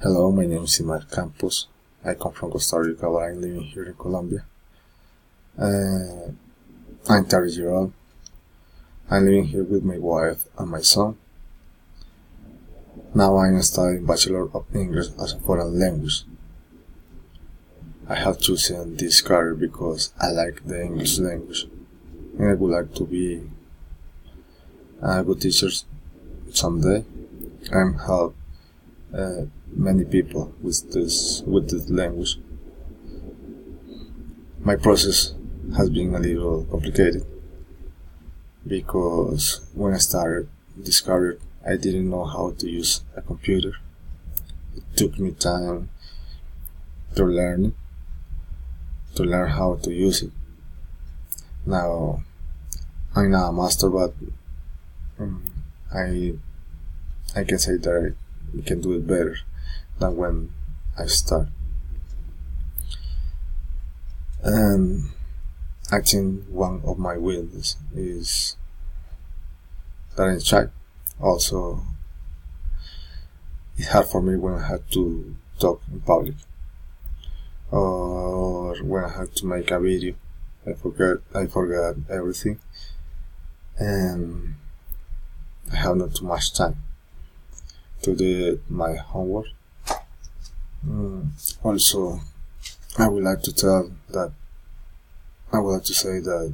Hello, my name is Imar Campos. I come from Costa Rica, but I'm living here in Colombia. I'm 30 years old. I'm living here with my wife and my son. Now I'm studying Bachelor of English as a foreign language. I have chosen this career because I like the English language, and I would like to be a good teacher someday and help many people with this language. My process has been a little complicated because when I started this career, I didn't know how to use a computer. It took me time to learn how to use it. Now I'm not a master, but I can say that I can do it better than when I start. And I think one of my weaknesses is that I'm shy. Also, it's hard for me when I have to talk in public or when I have to make a video. I forget everything, and I have not too much time to do my homework. Also, I would like to say that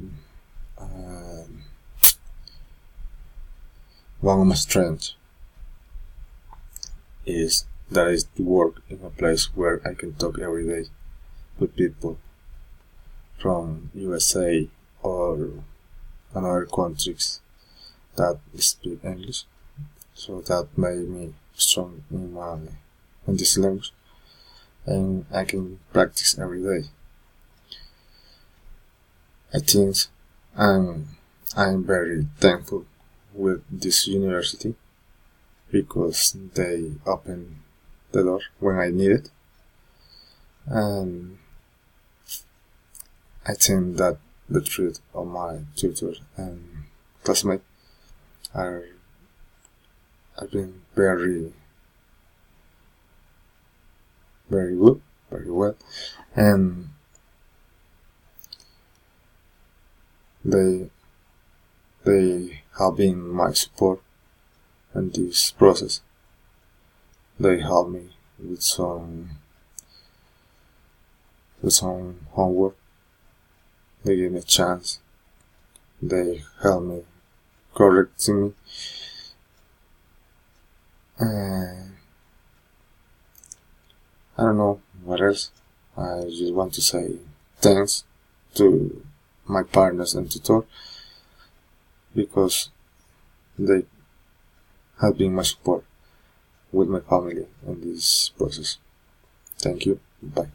one of my strengths is that I work in a place where I can talk every day with people from USA or other countries that speak English. So that made me strong in this language, and I can practice every day. I think I'm very thankful with this university because they opened the door when I need it, and I think that the truth of my tutor and classmates have been very good, very well, and they have been my support in this process. They helped me with some homework. They gave me a chance. They helped me correcting me. And I don't know what else. I just want to say thanks to my partners and tutor because they have been my support with my family in this process. Thank you. Bye.